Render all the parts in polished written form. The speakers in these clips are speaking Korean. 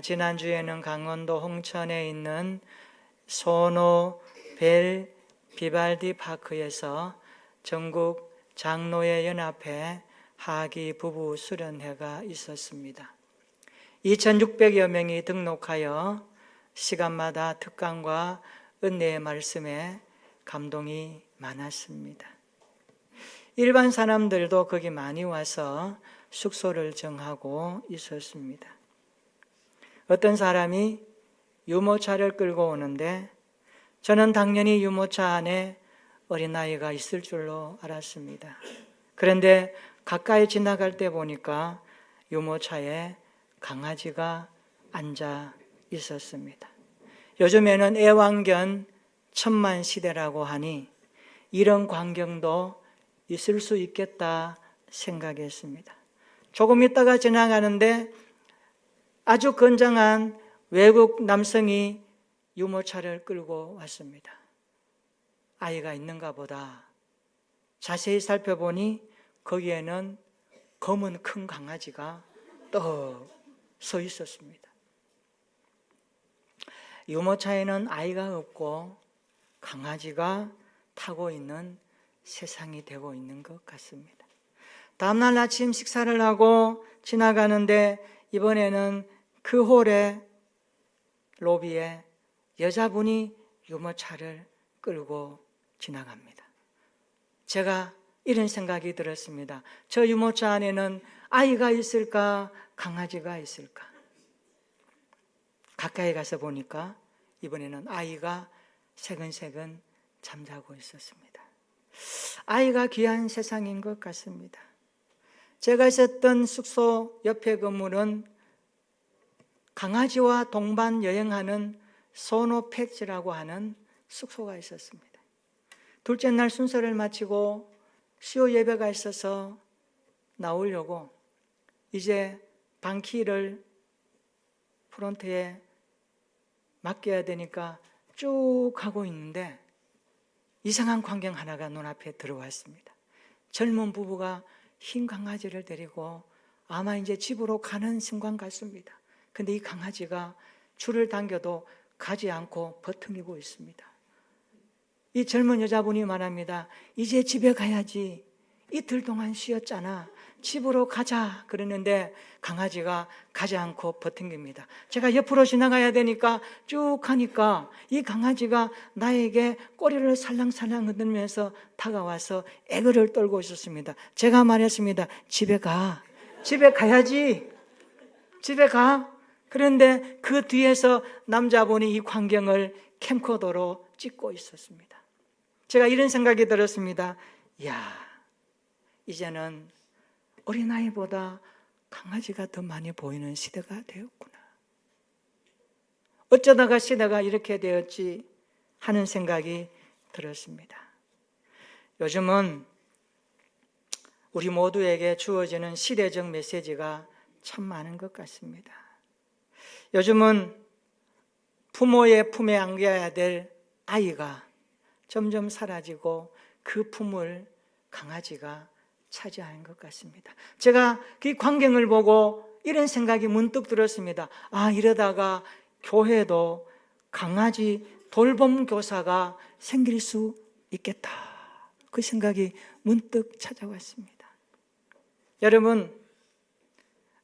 지난주에는 강원도 홍천에 있는 소노 벨 비발디 파크에서 전국 장로회 연합회 하기 부부 수련회가 있었습니다. 2,600여 명이 등록하여 시간마다 특강과 은혜의 말씀에 감동이 많았습니다. 일반 사람들도 거기 많이 와서 숙소를 정하고 있었습니다. 어떤 사람이 유모차를 끌고 오는데 저는 당연히 유모차 안에 어린아이가 있을 줄로 알았습니다. 그런데 가까이 지나갈 때 보니까 유모차에 강아지가 앉아 있었습니다. 요즘에는 애완견 천만 시대라고 하니 이런 광경도 있을 수 있겠다 생각했습니다. 조금 있다가 지나가는데 아주 건장한 외국 남성이 유모차를 끌고 왔습니다. 아이가 있는가 보다. 자세히 살펴보니 거기에는 검은 큰 강아지가 떡 서 있었습니다. 유모차에는 아이가 없고 강아지가 타고 있는 세상이 되고 있는 것 같습니다. 다음날 아침 식사를 하고 지나가는데 이번에는 그 홀의 로비에 여자분이 유모차를 끌고 지나갑니다. 제가 이런 생각이 들었습니다. 저 유모차 안에는 아이가 있을까, 강아지가 있을까? 가까이 가서 보니까 이번에는 아이가 새근새근 잠자고 있었습니다. 아이가 귀한 세상인 것 같습니다. 제가 있었던 숙소 옆에 건물은 강아지와 동반 여행하는 소노펫이라고 하는 숙소가 있었습니다. 둘째 날 순서를 마치고 수요 예배가 있어서 나오려고 이제 방키를 프론트에 맡겨야 되니까 쭉 가고 있는데 이상한 광경 하나가 눈앞에 들어왔습니다. 젊은 부부가 흰 강아지를 데리고 아마 이제 집으로 가는 순간 같습니다. 근데 이 강아지가 줄을 당겨도 가지 않고 버팅기고 있습니다. 이 젊은 여자분이 말합니다. 이제 집에 가야지. 이틀 동안 쉬었잖아. 집으로 가자. 그러는데 강아지가 가지 않고 버팅깁니다. 제가 옆으로 지나가야 되니까 쭉 가니까 이 강아지가 나에게 꼬리를 살랑살랑 흔들면서 다가와서 애교를 떨고 있었습니다. 제가 말했습니다. 집에 가. 집에 가야지. 집에 가. 그런데 그 뒤에서 남자분이 이 광경을 캠코더로 찍고 있었습니다. 제가 이런 생각이 들었습니다. 이야, 이제는 어린아이보다 강아지가 더 많이 보이는 시대가 되었구나. 어쩌다가 시대가 이렇게 되었지 하는 생각이 들었습니다. 요즘은 우리 모두에게 주어지는 시대적 메시지가 참 많은 것 같습니다. 요즘은 부모의 품에 안겨야 될 아이가 점점 사라지고 그 품을 강아지가 차지하는 것 같습니다. 제가 그 광경을 보고 이런 생각이 문득 들었습니다. 아, 이러다가 교회도 강아지 돌봄 교사가 생길 수 있겠다. 그 생각이 문득 찾아왔습니다. 여러분,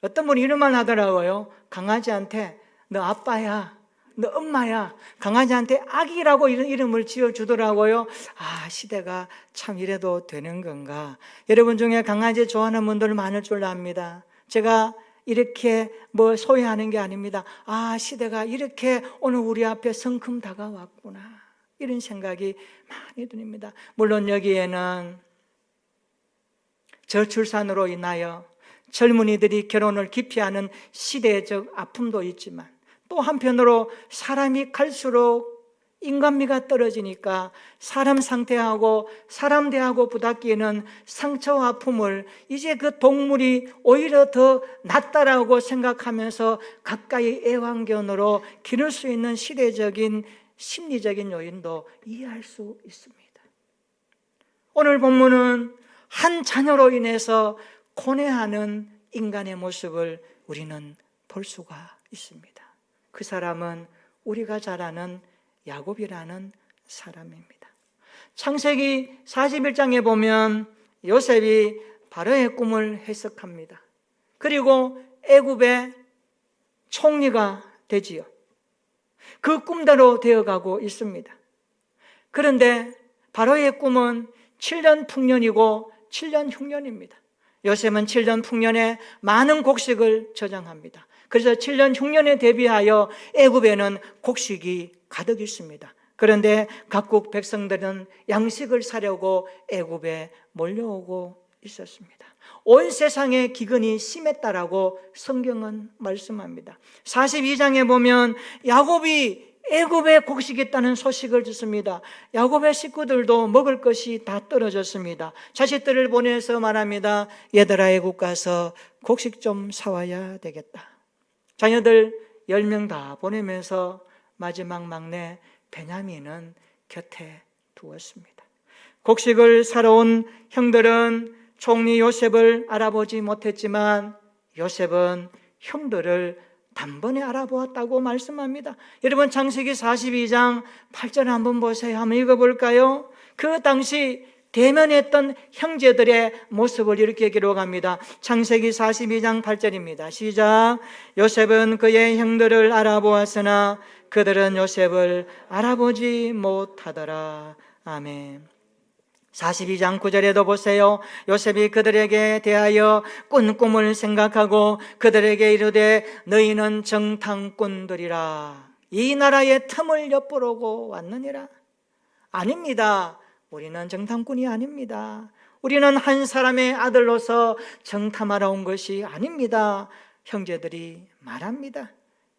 어떤 분이 이런 말 하더라고요. 강아지한테 너 아빠야, 너 엄마야. 강아지한테 아기라고 이런 이름을 지어주더라고요. 아, 시대가 참 이래도 되는 건가. 여러분 중에 강아지 좋아하는 분들 많을 줄 압니다. 제가 이렇게 소외하는 게 아닙니다. 아, 시대가 이렇게 오늘 우리 앞에 성큼 다가왔구나. 이런 생각이 많이 듭니다. 물론 여기에는 저출산으로 인하여 젊은이들이 결혼을 기피하는 시대적 아픔도 있지만 또 한편으로 사람이 갈수록 인간미가 떨어지니까 사람 상태하고 사람 대하고 부닥기는 상처와 아픔을 이제 그 동물이 오히려 더 낫다라고 생각하면서 가까이 애완견으로 기를 수 있는 시대적인 심리적인 요인도 이해할 수 있습니다. 오늘 본문은 한 자녀로 인해서 고뇌하는 인간의 모습을 우리는 볼 수가 있습니다. 그 사람은 우리가 잘 아는 야곱이라는 사람입니다. 창세기 41장에 보면 요셉이 바로의 꿈을 해석합니다. 그리고 애굽의 총리가 되지요. 그 꿈대로 되어가고 있습니다. 그런데 바로의 꿈은 7년 풍년이고 7년 흉년입니다. 요셉은 7년 풍년에 많은 곡식을 저장합니다. 그래서 7년 흉년에 대비하여 애굽에는 곡식이 가득 있습니다. 그런데 각국 백성들은 양식을 사려고 애굽에 몰려오고 있었습니다. 온 세상의 기근이 심했다라고 성경은 말씀합니다. 42장에 보면 야곱이 애굽에 곡식이 있다는 소식을 듣습니다. 야곱의 식구들도 먹을 것이 다 떨어졌습니다. 자식들을 보내서 말합니다. 얘들아, 애굽 가서 곡식 좀 사와야 되겠다. 자녀들 10명 다 보내면서 마지막 막내 베냐민은 곁에 두었습니다. 곡식을 사러 온 형들은 총리 요셉을 알아보지 못했지만 요셉은 형들을 단번에 알아보았다고 말씀합니다. 여러분, 창세기 42장 8절 한번 보세요. 한번 읽어볼까요? 그 당시 대면했던 형제들의 모습을 이렇게 기록합니다. 창세기 42장 8절입니다. 시작. 요셉은 그의 형들을 알아보았으나 그들은 요셉을 알아보지 못하더라. 아멘. 42장 9절에도 보세요. 요셉이 그들에게 대하여 꾼 꿈을 생각하고 그들에게 이르되 너희는 정탐꾼들이라. 이 나라의 틈을 엿보려고 왔느니라. 아닙니다. 우리는 정탐꾼이 아닙니다. 우리는 한 사람의 아들로서 정탐하러 온 것이 아닙니다. 형제들이 말합니다.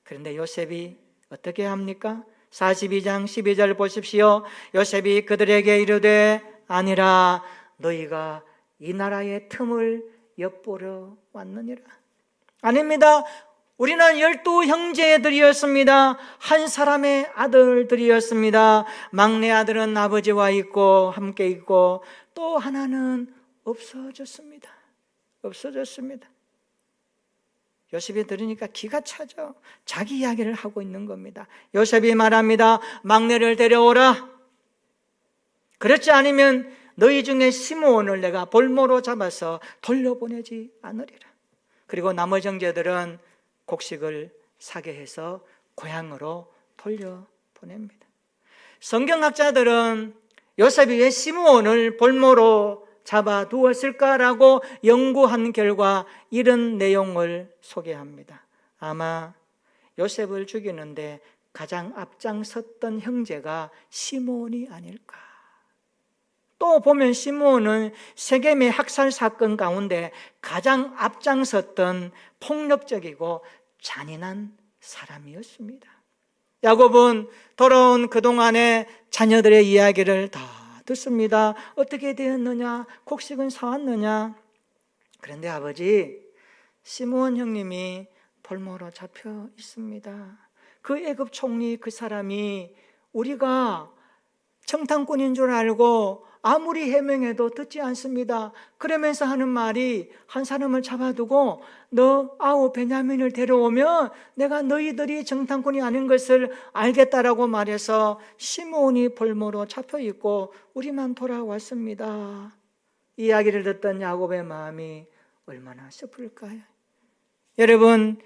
그런데 요셉이 어떻게 합니까? 42장 12절 보십시오. 요셉이 그들에게 이르되 아니라 너희가 이 나라의 틈을 엿보러 왔느니라. 아닙니다. 우리는 12 형제들이었습니다. 한 사람의 아들들이었습니다. 막내 아들은 아버지와 있고 함께 있고 또 하나는 없어졌습니다. 요셉이 들으니까 기가 차죠. 자기 이야기를 하고 있는 겁니다. 요셉이 말합니다. 막내를 데려오라. 그렇지 않으면 너희 중에 시므온을 내가 볼모로 잡아서 돌려보내지 않으리라. 그리고 나머지 형제들은 곡식을 사게 해서 고향으로 돌려보냅니다. 성경학자들은 요셉이 왜 시므온을 볼모로 잡아두었을까라고 연구한 결과 이런 내용을 소개합니다. 아마 요셉을 죽이는데 가장 앞장섰던 형제가 시므온이 아닐까. 또 보면 시므온은 세겜의 학살 사건 가운데 가장 앞장섰던 폭력적이고 잔인한 사람이었습니다. 야곱은 돌아온 그동안의 자녀들의 이야기를 다 듣습니다. 어떻게 되었느냐? 곡식은 사왔느냐? 그런데 아버지, 시므온 형님이 볼모로 잡혀 있습니다. 그 애굽 총리 그 사람이 우리가 정탐꾼인 줄 알고 아무리 해명해도 듣지 않습니다. 그러면서 하는 말이 한 사람을 잡아두고 너 아우 베냐민을 데려오면 내가 너희들이 정탐꾼이 아닌 것을 알겠다라고 말해서 시므온이 볼모로 잡혀있고 우리만 돌아왔습니다. 이 이야기를 듣던 야곱의 마음이 얼마나 슬플까요? 여러분,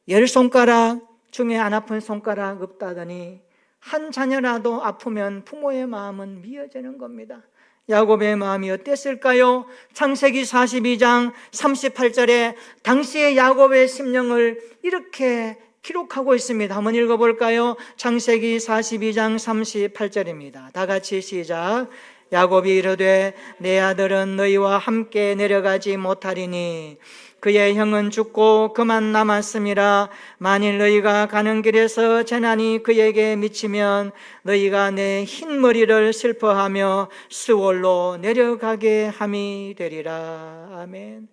10손가락 중에 안 아픈 손가락 없다더니 한 자녀라도 아프면 부모의 마음은 미어지는 겁니다. 야곱의 마음이 어땠을까요? 창세기 42장 38절에 당시의 야곱의 심령을 이렇게 기록하고 있습니다. 한번 읽어볼까요? 창세기 42장 38절입니다. 다 같이 시작. 야곱이 이르되 내 아들은 너희와 함께 내려가지 못하리니 그의 형은 죽고 그만 남았음이라. 만일 너희가 가는 길에서 재난이 그에게 미치면 너희가 내 흰머리를 슬퍼하며 스월로 내려가게 함이 되리라. 아멘.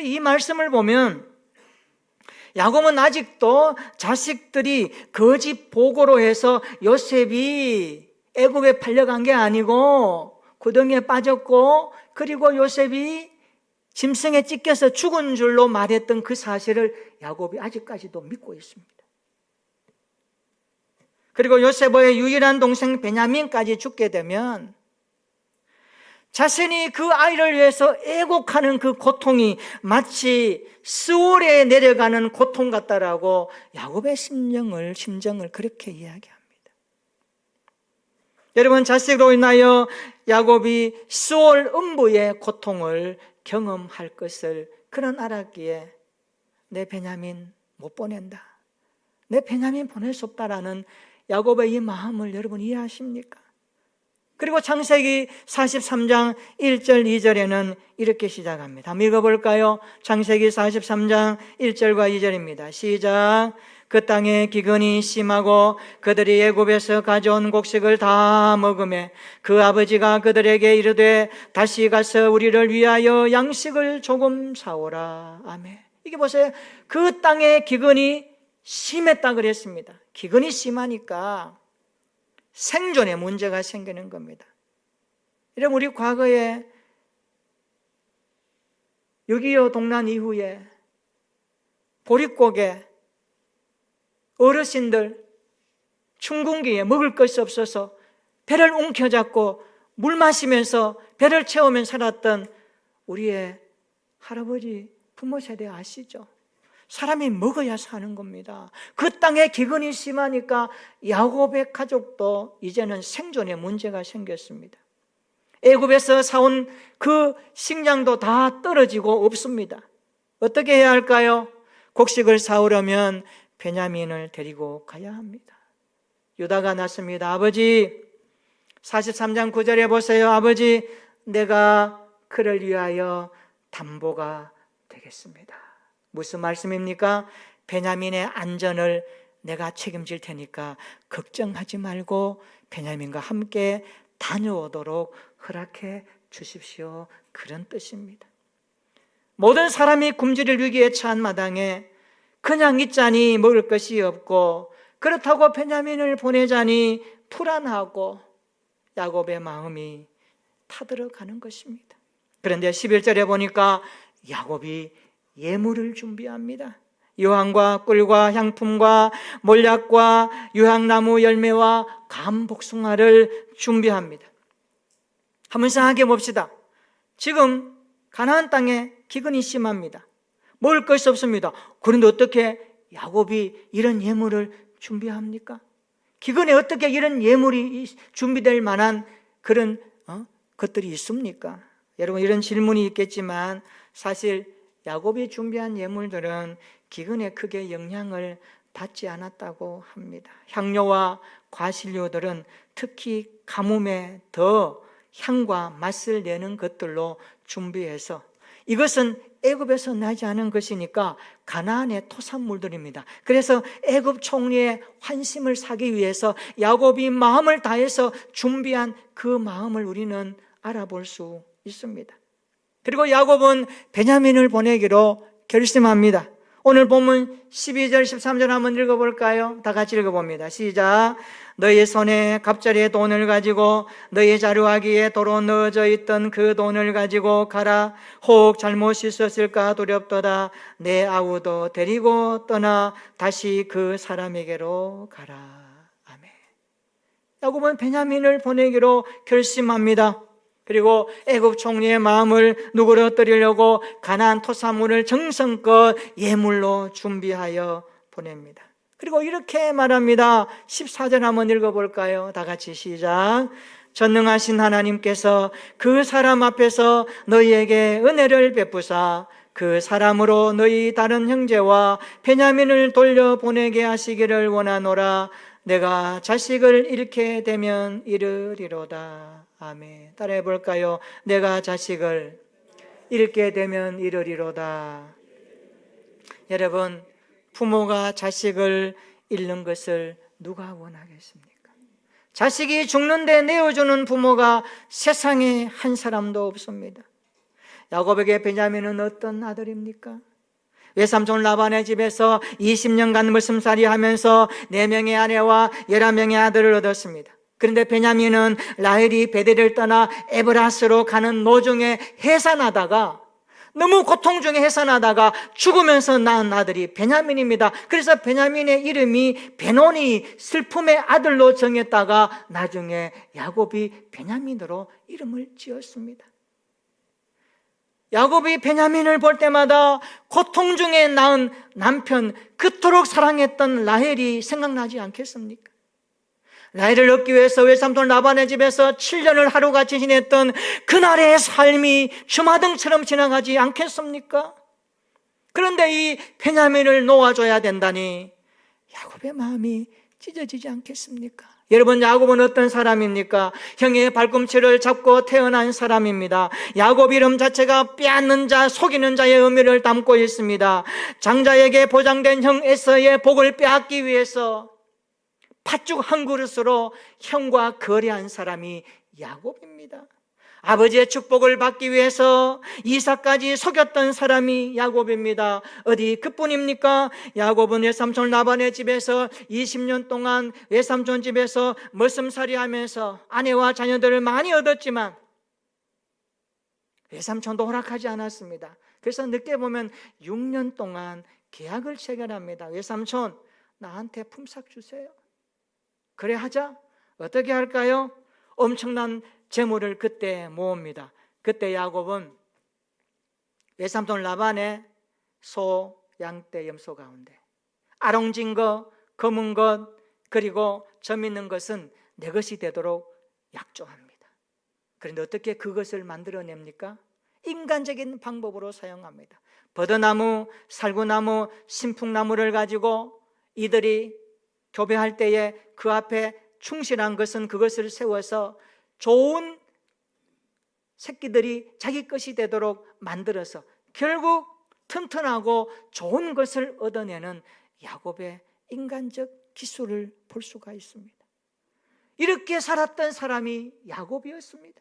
이 말씀을 보면 야곱은 아직도 자식들이 거짓 보고로 해서 요셉이 애굽에 팔려간 게 아니고 구덩이에 빠졌고 그리고 요셉이 짐승에 찢겨서 죽은 줄로 말했던 그 사실을 야곱이 아직까지도 믿고 있습니다. 그리고 요세프의 유일한 동생 베냐민까지 죽게 되면 자신이 그 아이를 위해서 애곡하는 그 고통이 마치 스올에 내려가는 고통 같다라고 야곱의 심정을 그렇게 이야기합니다. 여러분, 자식으로 인하여 야곱이 스올 음부의 고통을 경험할 것을 그는 알았기에 내 베냐민 못 보낸다, 내 베냐민 보낼 수 없다라는 야곱의 이 마음을 여러분 이해하십니까? 그리고 창세기 43장 1절 2절에는 이렇게 시작합니다. 한번 읽어볼까요? 창세기 43장 1절과 2절입니다. 시작. 그 땅에 기근이 심하고 그들이 애굽에서 가져온 곡식을 다 먹으매 그 아버지가 그들에게 이르되 다시 가서 우리를 위하여 양식을 조금 사오라. 아멘. 이게 보세요. 그 땅에 기근이 심했다 그랬습니다. 기근이 심하니까 생존에 문제가 생기는 겁니다. 여러분, 우리 과거에 6.25 동란 이후에 보릿고개 어르신들 춘궁기에 먹을 것이 없어서 배를 움켜잡고 물 마시면서 배를 채우며 살았던 우리의 할아버지 부모 세대 아시죠? 사람이 먹어야 사는 겁니다. 그 땅에 기근이 심하니까 야곱의 가족도 이제는 생존에 문제가 생겼습니다. 애굽에서 사온 그 식량도 다 떨어지고 없습니다. 어떻게 해야 할까요? 곡식을 사오려면 베냐민을 데리고 가야 합니다. 유다가 났습니다. 아버지, 43장 9절에 보세요. 아버지, 내가 그를 위하여 담보가 되겠습니다. 무슨 말씀입니까? 베냐민의 안전을 내가 책임질 테니까 걱정하지 말고 베냐민과 함께 다녀오도록 허락해 주십시오. 그런 뜻입니다. 모든 사람이 굶주릴 위기에 처한 마당에 그냥 있자니 먹을 것이 없고 그렇다고 베냐민을 보내자니 불안하고 야곱의 마음이 타들어가는 것입니다. 그런데 11절에 보니까 야곱이 예물을 준비합니다. 유황과 꿀과 향품과 몰약과 유향나무 열매와 감복숭아를 준비합니다. 한번 생각해 봅시다. 지금 가나안 땅에 기근이 심합니다. 먹을 것이 없습니다. 그런데 어떻게 야곱이 이런 예물을 준비합니까? 기근에 어떻게 이런 예물이 준비될 만한 그런 것들이 있습니까? 여러분, 이런 질문이 있겠지만 사실 야곱이 준비한 예물들은 기근에 크게 영향을 받지 않았다고 합니다. 향료와 과실료들은 특히 가뭄에 더 향과 맛을 내는 것들로 준비해서 이것은 애굽에서 나지 않은 것이니까 가나안의 토산물들입니다. 그래서 애굽 총리의 환심을 사기 위해서 야곱이 마음을 다해서 준비한 그 마음을 우리는 알아볼 수 있습니다. 그리고 야곱은 베냐민을 보내기로 결심합니다. 오늘 본문 12절 13절 한번 읽어볼까요? 다 같이 읽어봅니다. 시작. 너희 손에 갑자리의 돈을 가지고 너희 자루하기에 도로 넣어져 있던 그 돈을 가지고 가라. 혹 잘못 있었을까 두렵도다. 내 아우도 데리고 떠나 다시 그 사람에게로 가라. 아멘. 야곱은 베냐민을 보내기로 결심합니다. 그리고 애굽 총리의 마음을 누그러뜨리려고 가나안 토사물을 정성껏 예물로 준비하여 보냅니다. 그리고 이렇게 말합니다. 14절 한번 읽어볼까요? 다 같이 시작. 전능하신 하나님께서 그 사람 앞에서 너희에게 은혜를 베푸사 그 사람으로 너희 다른 형제와 베냐민을 돌려보내게 하시기를 원하노라. 내가 자식을 잃게 되면 이르리로다. 아멘. 따라해 볼까요? 내가 자식을 잃게 되면 이르리로다. 여러분, 부모가 자식을 잃는 것을 누가 원하겠습니까? 자식이 죽는데 내어주는 부모가 세상에 한 사람도 없습니다. 야곱에게 베냐민은 어떤 아들입니까? 외삼촌 라반의 집에서 20년간 물슴살이 하면서 4명의 아내와 11명의 아들을 얻었습니다. 그런데 베냐민은 라헬이 베델을 떠나 에브라스로 가는 노중에 해산하다가 너무 고통 중에 해산하다가 죽으면서 낳은 아들이 베냐민입니다. 그래서 베냐민의 이름이 베노니, 슬픔의 아들로 정했다가 나중에 야곱이 베냐민으로 이름을 지었습니다. 야곱이 베냐민을 볼 때마다 고통 중에 낳은 남편, 그토록 사랑했던 라헬이 생각나지 않겠습니까? 라헬을 얻기 위해서 외삼촌 라반의 집에서 7년을 하루같이 지냈던 그날의 삶이 주마등처럼 지나가지 않겠습니까? 그런데 이 베냐민을 놓아줘야 된다니 야곱의 마음이 찢어지지 않겠습니까? 여러분, 야곱은 어떤 사람입니까? 형의 발꿈치를 잡고 태어난 사람입니다. 야곱 이름 자체가 빼앗는 자, 속이는 자의 의미를 담고 있습니다. 장자에게 보장된 형 에서의 복을 빼앗기 위해서 팥죽 한 그릇으로 형과 거래한 사람이 야곱입니다. 아버지의 축복을 받기 위해서 이삭까지 속였던 사람이 야곱입니다. 어디 그뿐입니까? 야곱은 외삼촌 라반의 집에서 20년 동안 외삼촌 집에서 머슴살이 하면서 아내와 자녀들을 많이 얻었지만 외삼촌도 허락하지 않았습니다. 그래서 늦게 보면 6년 동안 계약을 체결합니다. 외삼촌, 나한테 품삯 주세요. 그래 하자. 어떻게 할까요? 엄청난 재물을 그때 모읍니다. 그때 야곱은 외삼촌 라반의 소, 양떼, 염소 가운데 아롱진 것, 검은 것, 그리고 점 있는 것은 내 것이 되도록 약조합니다. 그런데 어떻게 그것을 만들어냅니까? 인간적인 방법으로 사용합니다. 버드나무, 살구나무, 신풍나무를 가지고 이들이 교배할 때에 그 앞에 충실한 것은 그것을 세워서 좋은 새끼들이 자기 것이 되도록 만들어서 결국 튼튼하고 좋은 것을 얻어내는 야곱의 인간적 기술을 볼 수가 있습니다. 이렇게 살았던 사람이 야곱이었습니다.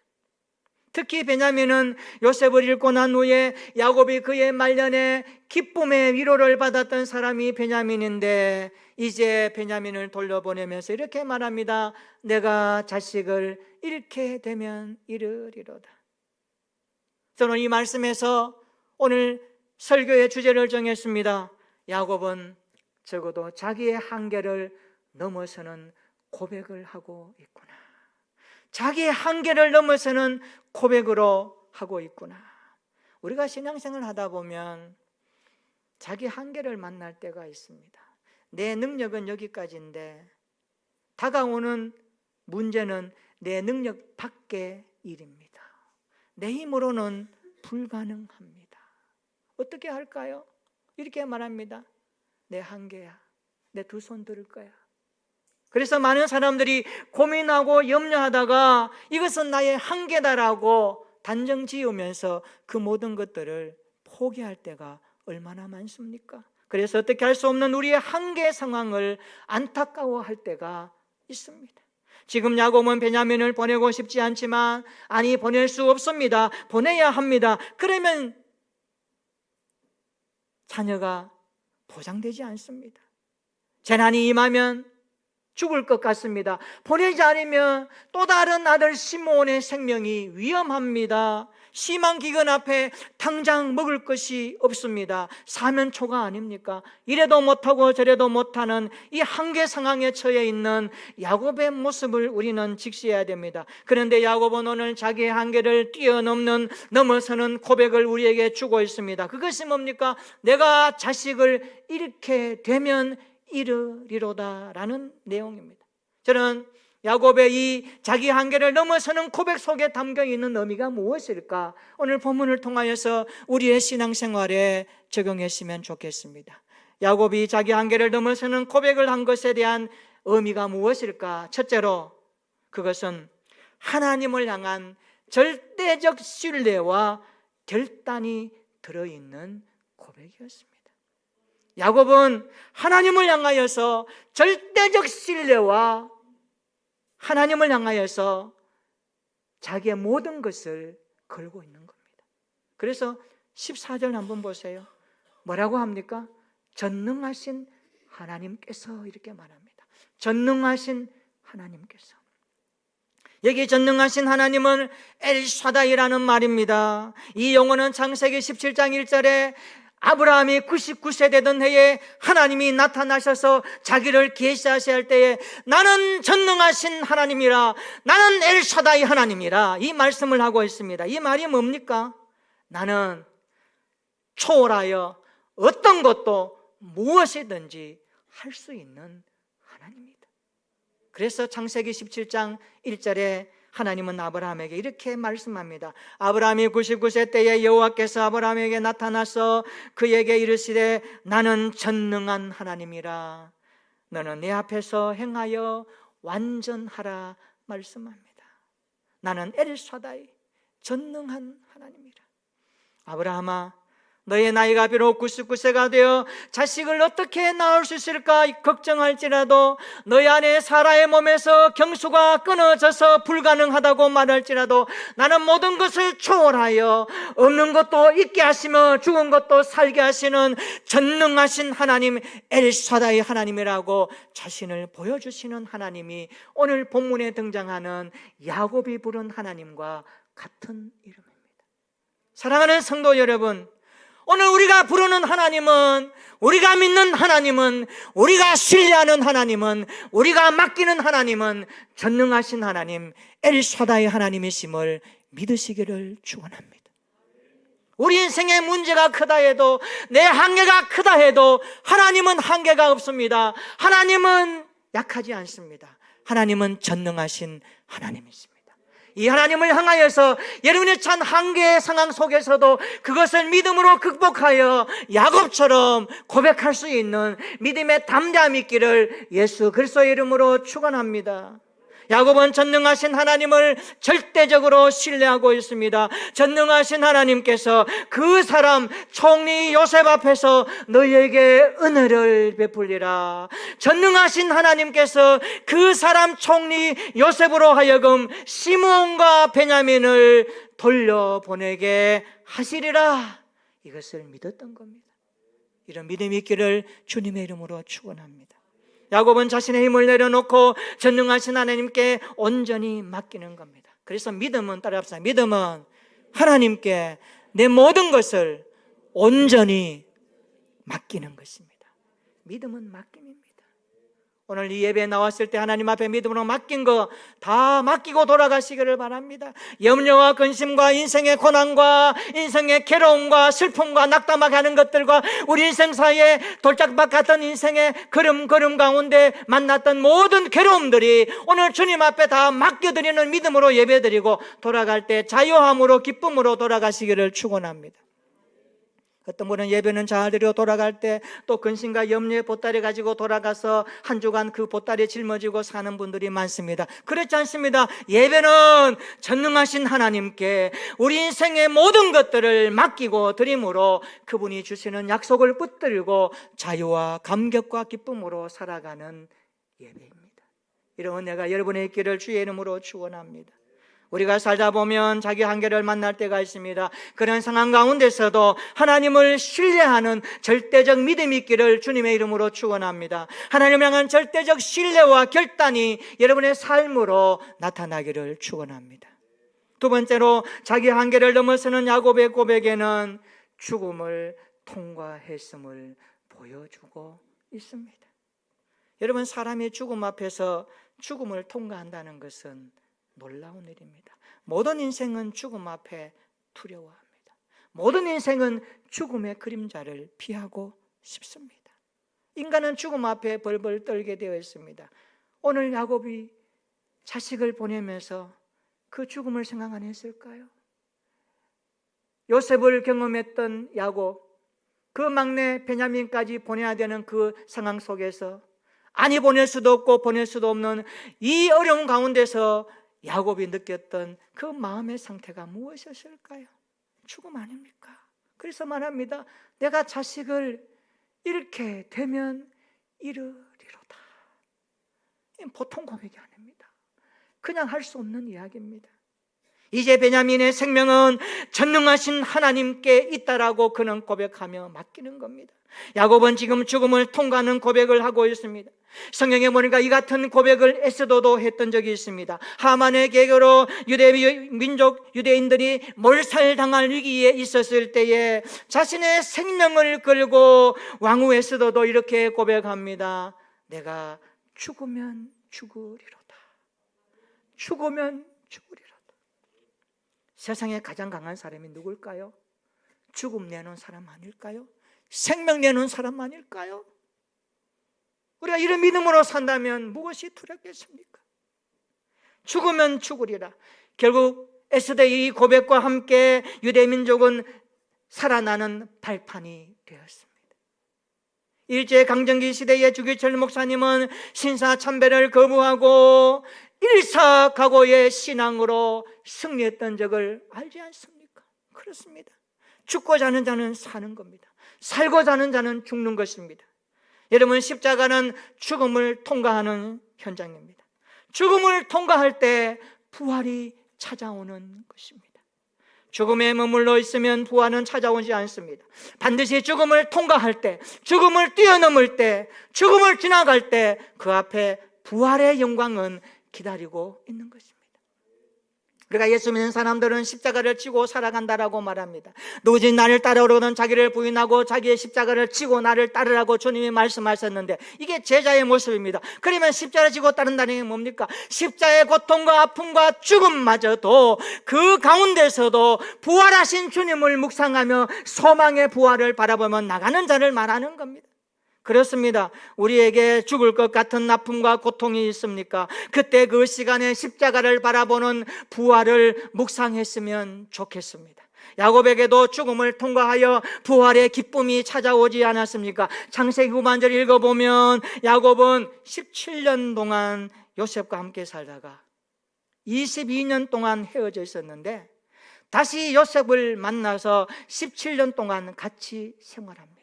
특히 베냐민은 요셉을 잃고 난 후에 야곱이 그의 말년에 기쁨의 위로를 받았던 사람이 베냐민인데, 이제 베냐민을 돌려보내면서 이렇게 말합니다. 내가 자식을 잃게 되면 이르리로다. 저는 이 말씀에서 오늘 설교의 주제를 정했습니다. 야곱은 적어도 자기의 한계를 넘어서는 고백을 하고 있구나. 자기의 한계를 넘어서는 고백으로 하고 있구나. 우리가 신앙생활을 하다 보면 자기 한계를 만날 때가 있습니다. 내 능력은 여기까지인데 다가오는 문제는 내 능력 밖의 일입니다. 내 힘으로는 불가능합니다. 어떻게 할까요? 이렇게 말합니다. 내 한계야. 내 두 손 들을 거야. 그래서 많은 사람들이 고민하고 염려하다가 이것은 나의 한계다라고 단정 지으면서 그 모든 것들을 포기할 때가 얼마나 많습니까? 그래서 어떻게 할 수 없는 우리의 한계 상황을 안타까워할 때가 있습니다. 지금 야곱은 베냐민을 보내고 싶지 않지만 아니, 보낼 수 없습니다. 보내야 합니다. 그러면 자녀가 보장되지 않습니다. 재난이 임하면 죽을 것 같습니다. 보내지 않으면 또 다른 아들 시므온의 생명이 위험합니다. 심한 기근 앞에 당장 먹을 것이 없습니다. 사면초가 아닙니까? 이래도 못하고 저래도 못하는 이 한계 상황에 처해 있는 야곱의 모습을 우리는 직시해야 됩니다. 그런데 야곱은 오늘 자기의 한계를 뛰어넘는, 넘어서는 고백을 우리에게 주고 있습니다. 그것이 뭡니까? 내가 자식을 잃게 되면 이르리로다라는 내용입니다. 저는 야곱의 이 자기 한계를 넘어서는 고백 속에 담겨 있는 의미가 무엇일까? 오늘 본문을 통하여서 우리의 신앙생활에 적용했으면 좋겠습니다. 야곱이 자기 한계를 넘어서는 고백을 한 것에 대한 의미가 무엇일까? 첫째로 그것은 하나님을 향한 절대적 신뢰와 결단이 들어있는 고백이었습니다. 야곱은 하나님을 향하여서 절대적 신뢰와 하나님을 향하여서 자기의 모든 것을 걸고 있는 겁니다. 그래서 14절 한번 보세요. 뭐라고 합니까? 전능하신 하나님께서 이렇게 말합니다. 전능하신 하나님께서. 여기 전능하신 하나님은 엘샤다이라는 말입니다. 이 용어는 창세기 17장 1절에 아브라함이 99세 되던 해에 하나님이 나타나셔서 자기를 계시하셔야 할 때에 나는 전능하신 하나님이라, 나는 엘샤다이 하나님이라, 이 말씀을 하고 있습니다. 이 말이 뭡니까? 나는 초월하여 어떤 것도 무엇이든지 할 수 있는 하나님이다. 그래서 창세기 17장 1절에 하나님은 아브라함에게 이렇게 말씀합니다. 아브라함이 99세 때에 여호와께서 아브라함에게 나타나서 그에게 이르시되 나는 전능한 하나님이라, 너는 내 앞에서 행하여 완전하라 말씀합니다. 나는 엘샤다이, 전능한 하나님이라. 아브라함아, 너의 나이가 비록 99세가 되어 자식을 어떻게 낳을 수 있을까 걱정할지라도, 너희 아내 사라의 몸에서 경수가 끊어져서 불가능하다고 말할지라도, 나는 모든 것을 초월하여 없는 것도 있게 하시며 죽은 것도 살게 하시는 전능하신 하나님 엘샤다이 하나님이라고 자신을 보여주시는 하나님이 오늘 본문에 등장하는 야곱이 부른 하나님과 같은 이름입니다. 사랑하는 성도 여러분, 오늘 우리가 부르는 하나님은, 우리가 믿는 하나님은, 우리가 신뢰하는 하나님은, 우리가 맡기는 하나님은 전능하신 하나님 엘샤다이 하나님이심을 믿으시기를 축원합니다. 우리 인생의 문제가 크다 해도, 내 한계가 크다 해도 하나님은 한계가 없습니다. 하나님은 약하지 않습니다. 하나님은 전능하신 하나님이십니다. 이 하나님을 향하여서 여러분의 찬 한계의 상황 속에서도 그것을 믿음으로 극복하여 야곱처럼 고백할 수 있는 믿음의 담대함이 있기를 예수 그리스도의 이름으로 축원합니다. 야곱은 전능하신 하나님을 절대적으로 신뢰하고 있습니다. 전능하신 하나님께서 그 사람 총리 요셉 앞에서 너희에게 은혜를 베풀리라. 전능하신 하나님께서 그 사람 총리 요셉으로 하여금 시므온과 베냐민을 돌려보내게 하시리라. 이것을 믿었던 겁니다. 이런 믿음이 있기를 주님의 이름으로 축원합니다. 야곱은 자신의 힘을 내려놓고 전능하신 하나님께 온전히 맡기는 겁니다. 그래서 믿음은, 따라합시다. 믿음은 하나님께 내 모든 것을 온전히 맡기는 것입니다. 믿음은 맡김입니다. 오늘 이 예배에 나왔을 때 하나님 앞에 믿음으로 맡긴 거 다 맡기고 돌아가시기를 바랍니다. 염려와 근심과 인생의 고난과 인생의 괴로움과 슬픔과 낙담하게 하는 것들과 우리 인생 사이에 돌짝밭 같은 인생의 걸음걸음 가운데 만났던 모든 괴로움들이 오늘 주님 앞에 다 맡겨드리는 믿음으로 예배드리고 돌아갈 때 자유함으로 기쁨으로 돌아가시기를 축원합니다. 어떤 분은 예배는 잘 드리고 돌아갈 때 또 근심과 염려의 보따리 가지고 돌아가서 한 주간 그 보따리에 짊어지고 사는 분들이 많습니다. 그렇지 않습니다. 예배는 전능하신 하나님께 우리 인생의 모든 것들을 맡기고 드림으로 그분이 주시는 약속을 붙들고 자유와 감격과 기쁨으로 살아가는 예배입니다. 이런 은혜가 여러분의 있기를 주의 이름으로 축원합니다. 우리가 살다 보면 자기 한계를 만날 때가 있습니다. 그런 상황 가운데서도 하나님을 신뢰하는 절대적 믿음이 있기를 주님의 이름으로 축원합니다. 하나님을 향한 절대적 신뢰와 결단이 여러분의 삶으로 나타나기를 축원합니다. 두 번째로 자기 한계를 넘어서는 야곱의 고백에는 죽음을 통과했음을 보여주고 있습니다. 여러분, 사람이 죽음 앞에서 죽음을 통과한다는 것은 놀라운 일입니다. 모든 인생은 죽음 앞에 두려워합니다. 모든 인생은 죽음의 그림자를 피하고 싶습니다. 인간은 죽음 앞에 벌벌 떨게 되어 있습니다. 오늘 야곱이 자식을 보내면서 그 죽음을 생각 안 했을까요? 요셉을 경험했던 야곱, 그 막내 베냐민까지 보내야 되는 그 상황 속에서 아니 보낼 수도 없고 보낼 수도 없는 이 어려운 가운데서 야곱이 느꼈던 그 마음의 상태가 무엇이었을까요? 죽음 아닙니까? 그래서 말합니다. 내가 자식을 잃게 되면 이르리로다. 보통 고백이 아닙니다. 그냥 할 수 없는 이야기입니다. 이제 베냐민의 생명은 전능하신 하나님께 있다라고 그는 고백하며 맡기는 겁니다. 야곱은 지금 죽음을 통과하는 고백을 하고 있습니다. 성경에 보니까 이 같은 고백을 에스더도 했던 적이 있습니다. 하만의 계교로 유대인들이 몰살당할 위기에 있었을 때에 자신의 생명을 걸고 왕후 에스더도 이렇게 고백합니다. 내가 죽으면 죽으리로다. 죽으면 죽으리로다. 세상에 가장 강한 사람이 누굴까요? 죽음 내놓은 사람 아닐까요? 생명 내놓은 사람 아닐까요? 우리가 이런 믿음으로 산다면 무엇이 두렵겠습니까? 죽으면 죽으리라. 결국 에스더의 이 고백과 함께 유대민족은 살아나는 발판이 되었습니다. 일제강점기 시대의 주기철 목사님은 신사참배를 거부하고 일사각오의 신앙으로 승리했던 적을 알지 않습니까? 그렇습니다. 죽고자 하는 자는 사는 겁니다. 살고자 하는 자는 죽는 것입니다. 여러분, 십자가는 죽음을 통과하는 현장입니다. 죽음을 통과할 때 부활이 찾아오는 것입니다. 죽음에 머물러 있으면 부활은 찾아오지 않습니다. 반드시 죽음을 통과할 때, 죽음을 뛰어넘을 때, 죽음을 지나갈 때 그 앞에 부활의 영광은 기다리고 있는 것입니다. 우리가 예수 믿는 사람들은 십자가를 지고 살아간다라고 말합니다. 누구든지 나를 따르거든 자기를 부인하고 자기의 십자가를 지고 나를 따르라고 주님이 말씀하셨는데, 이게 제자의 모습입니다. 그러면 십자가를 지고 따른다는 게 뭡니까? 십자가의 고통과 아픔과 죽음마저도 그 가운데서도 부활하신 주님을 묵상하며 소망의 부활을 바라보며 나가는 자를 말하는 겁니다. 그렇습니다. 우리에게 죽을 것 같은 아픔과 고통이 있습니까? 그때 그 시간에 십자가를 바라보는 부활을 묵상했으면 좋겠습니다. 야곱에게도 죽음을 통과하여 부활의 기쁨이 찾아오지 않았습니까? 창세기 후반절 읽어보면 야곱은 17년 동안 요셉과 함께 살다가 22년 동안 헤어져 있었는데 다시 요셉을 만나서 17년 동안 같이 생활합니다.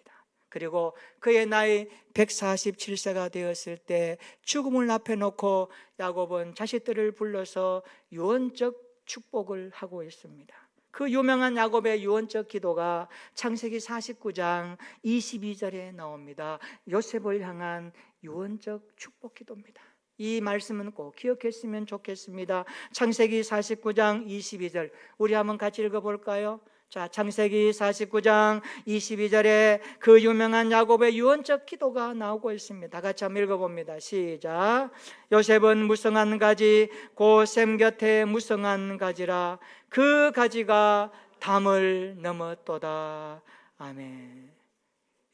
그리고 그의 나이 147세가 되었을 때 죽음을 앞에 놓고 야곱은 자식들을 불러서 유언적 축복을 하고 있습니다. 그 유명한 야곱의 유언적 기도가 창세기 49장 22절에 나옵니다. 요셉을 향한 유언적 축복 기도입니다. 이 말씀은 꼭 기억했으면 좋겠습니다. 창세기 49장 22절 우리 한번 같이 읽어볼까요? 자, 창세기 49장 22절에 그 유명한 야곱의 유언적 기도가 나오고 있습니다. 다 같이 한번 읽어봅니다. 시작. 요셉은 무성한 가지 곧 셈 곁에 무성한 가지라 그 가지가 담을 넘었도다. 아멘.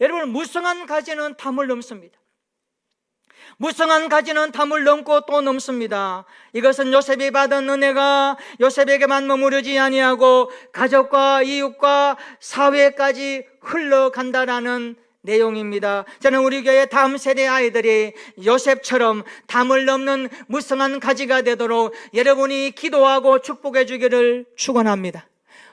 여러분, 무성한 가지는 담을 넘습니다. 무성한 가지는 담을 넘고 또 넘습니다. 이것은 요셉이 받은 은혜가 요셉에게만 머무르지 아니하고 가족과 이웃과 사회까지 흘러간다라는 내용입니다. 저는 우리 교회 다음 세대 아이들이 요셉처럼 담을 넘는 무성한 가지가 되도록 여러분이 기도하고 축복해 주기를 축원합니다.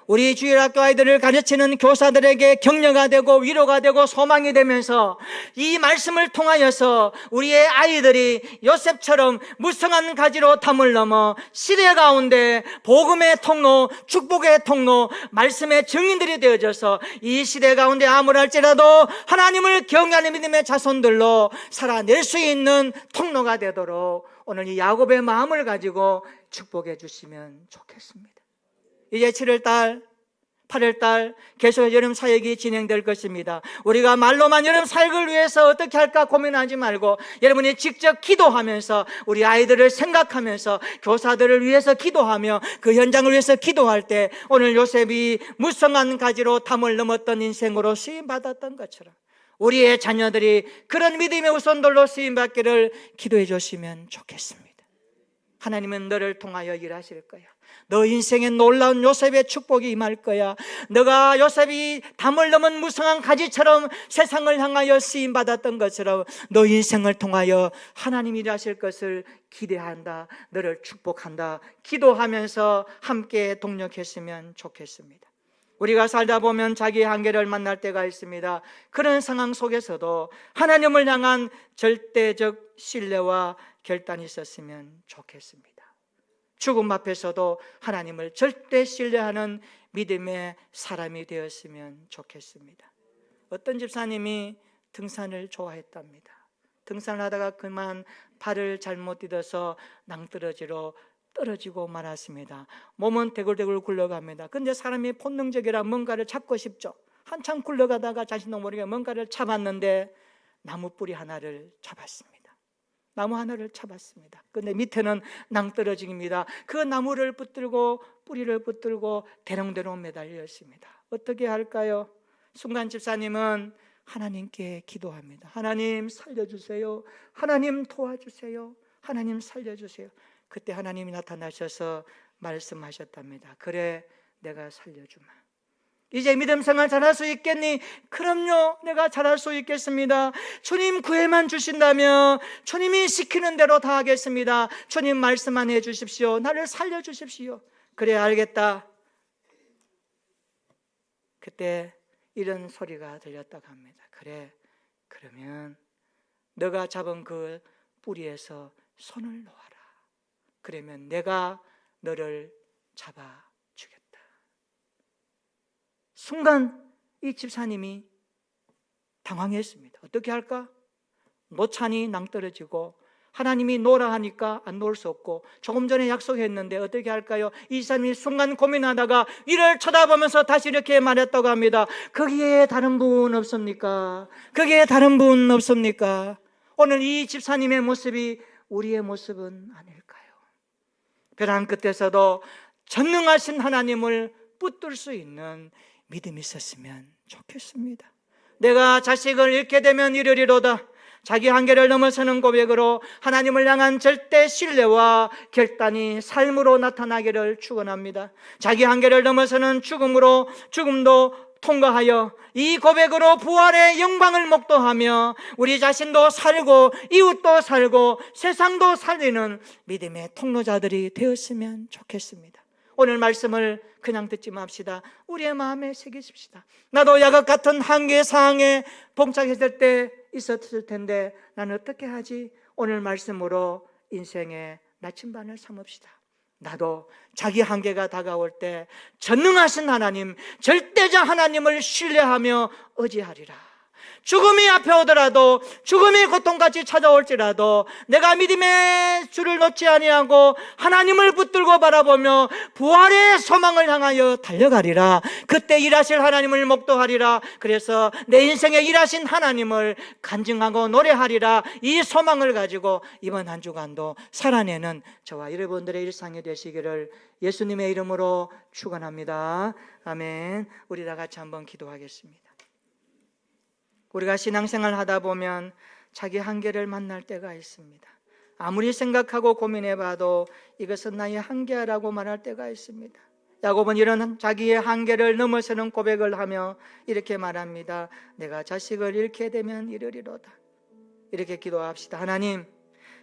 우리 주일학교 아이들을 가르치는 교사들에게 격려가 되고 위로가 되고 소망이 되면서 이 말씀을 통하여서 우리의 아이들이 요셉처럼 무성한 가지로 담을 넘어 시대 가운데 복음의 통로, 축복의 통로, 말씀의 증인들이 되어져서 이 시대 가운데 아무랄지라도 하나님을 경외하는 믿음의 자손들로 살아낼 수 있는 통로가 되도록 오늘 이 야곱의 마음을 가지고 축복해 주시면 좋겠습니다. 이제 7월달, 8월달 계속 여름 사역이 진행될 것입니다. 우리가 말로만 여름 사역을 위해서 어떻게 할까 고민하지 말고 여러분이 직접 기도하면서 우리 아이들을 생각하면서 교사들을 위해서 기도하며 그 현장을 위해서 기도할 때 오늘 요셉이 무성한 가지로 담을 넘었던 인생으로 쓰임받았던 것처럼 우리의 자녀들이 그런 믿음의 우선들로 쓰임받기를 기도해 주시면 좋겠습니다. 하나님은 너를 통하여 일하실 거야. 너 인생에 놀라운 요셉의 축복이 임할 거야. 너가 요셉이 담을 넘은 무성한 가지처럼 세상을 향하여 쓰임받았던 것처럼 너 인생을 통하여 하나님이 일하실 것을 기대한다. 너를 축복한다. 기도하면서 함께 동력했으면 좋겠습니다. 우리가 살다 보면 자기의 한계를 만날 때가 있습니다. 그런 상황 속에서도 하나님을 향한 절대적 신뢰와 결단이 있었으면 좋겠습니다. 죽음 앞에서도 하나님을 절대 신뢰하는 믿음의 사람이 되었으면 좋겠습니다. 어떤 집사님이 등산을 좋아했답니다. 등산을 하다가 그만 발을 잘못 디뎌서 낭떠러지로 떨어지고 말았습니다. 몸은 대굴대굴 굴러갑니다. 근데 사람이 본능적이라 뭔가를 잡고 싶죠. 한참 굴러가다가 자신도 모르게 뭔가를 잡았는데 나무 뿌리 하나를 잡았습니다. 나무 하나를 잡았습니다. 근데 밑에는 낭떠러지입니다. 그 나무를 붙들고 뿌리를 붙들고 대롱대롱 매달렸습니다. 어떻게 할까요? 순간 집사님은 하나님께 기도합니다. 하나님 살려주세요. 하나님 도와주세요. 하나님 살려주세요. 그때 하나님이 나타나셔서 말씀하셨답니다. 그래, 내가 살려주마. 이제 믿음 생활 잘할 수 있겠니? 그럼요, 내가 잘할 수 있겠습니다. 주님 구애만 주신다면 주님이 시키는 대로 다 하겠습니다. 주님 말씀만 해주십시오. 나를 살려주십시오. 그래, 알겠다. 그때 이런 소리가 들렸다고 합니다. 그래, 그러면 너가 잡은 그 뿌리에서 손을 놓아라. 그러면 내가 너를 잡아주겠다. 순간 이 집사님이 당황했습니다. 어떻게 할까? 놓자니 낭떠러지고 하나님이 놓으라 하니까 안 놓을 수 없고 조금 전에 약속했는데 어떻게 할까요? 이 사람이 순간 고민하다가 위를 쳐다보면서 다시 이렇게 말했다고 합니다. 거기에 다른 분 없습니까? 거기에 다른 분 없습니까? 오늘 이 집사님의 모습이 우리의 모습은 아닐까요? 벼랑 끝에서도 전능하신 하나님을 붙들 수 있는 믿음이 있었으면 좋겠습니다. 내가 자식을 잃게 되면 이르리로다. 자기 한계를 넘어서는 고백으로 하나님을 향한 절대 신뢰와 결단이 삶으로 나타나기를 축원합니다. 자기 한계를 넘어서는 죽음도 통과하여 이 고백으로 부활의 영광을 목도하며 우리 자신도 살고 이웃도 살고 세상도 살리는 믿음의 통로자들이 되었으면 좋겠습니다. 오늘 말씀을 그냥 듣지 맙시다. 우리의 마음에 새기십시다. 나도 야곱 같은 한계 상황에 봉착했을 때 있었을 텐데 나는 어떻게 하지? 오늘 말씀으로 인생의 나침반을 삼읍시다. 나도 자기 한계가 다가올 때 전능하신 하나님, 절대자 하나님을 신뢰하며 의지하리라. 죽음이 앞에 오더라도 죽음이 고통같이 찾아올지라도 내가 믿음의 줄을 놓지 아니하고 하나님을 붙들고 바라보며 부활의 소망을 향하여 달려가리라. 그때 일하실 하나님을 목도하리라. 그래서 내 인생에 일하신 하나님을 간증하고 노래하리라. 이 소망을 가지고 이번 한 주간도 살아내는 저와 여러분들의 일상이 되시기를 예수님의 이름으로 축원합니다. 아멘. 우리 다 같이 한번 기도하겠습니다. 우리가 신앙생활 하다 보면 자기 한계를 만날 때가 있습니다. 아무리 생각하고 고민해봐도 이것은 나의 한계라고 말할 때가 있습니다. 야곱은 이런 자기의 한계를 넘어서는 고백을 하며 이렇게 말합니다. 내가 자식을 잃게 되면 이르리로다. 이렇게 기도합시다. 하나님,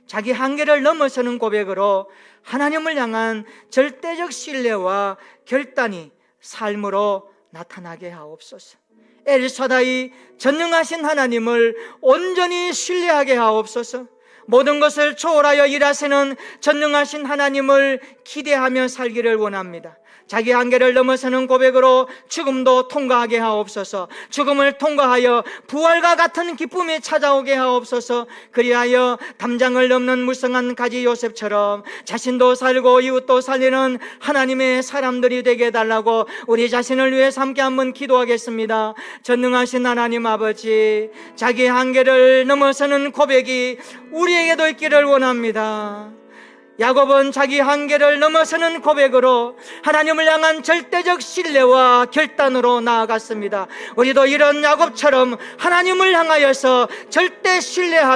자기 한계를 넘어서는 고백으로 하나님을 향한 절대적 신뢰와 결단이 삶으로 나타나게 하옵소서. 엘샤다이 전능하신 하나님을 온전히 신뢰하게 하옵소서. 모든 것을 초월하여 일하시는 전능하신 하나님을 기대하며 살기를 원합니다. 자기 한계를 넘어서는 고백으로 죽음도 통과하게 하옵소서. 죽음을 통과하여 부활과 같은 기쁨이 찾아오게 하옵소서. 그리하여 담장을 넘는 무성한 가지 요셉처럼 자신도 살고 이웃도 살리는 하나님의 사람들이 되게 해달라고 우리 자신을 위해서 함께 한번 기도하겠습니다. 전능하신 하나님 아버지, 자기 한계를 넘어서는 고백이 우리에게도 있기를 원합니다. 야곱은 자기 한계를 넘어서는 고백으로 하나님을 향한 절대적 신뢰와 결단으로 나아갔습니다. 우리도 이런 야곱처럼 하나님을 향하여서 절대 신뢰하며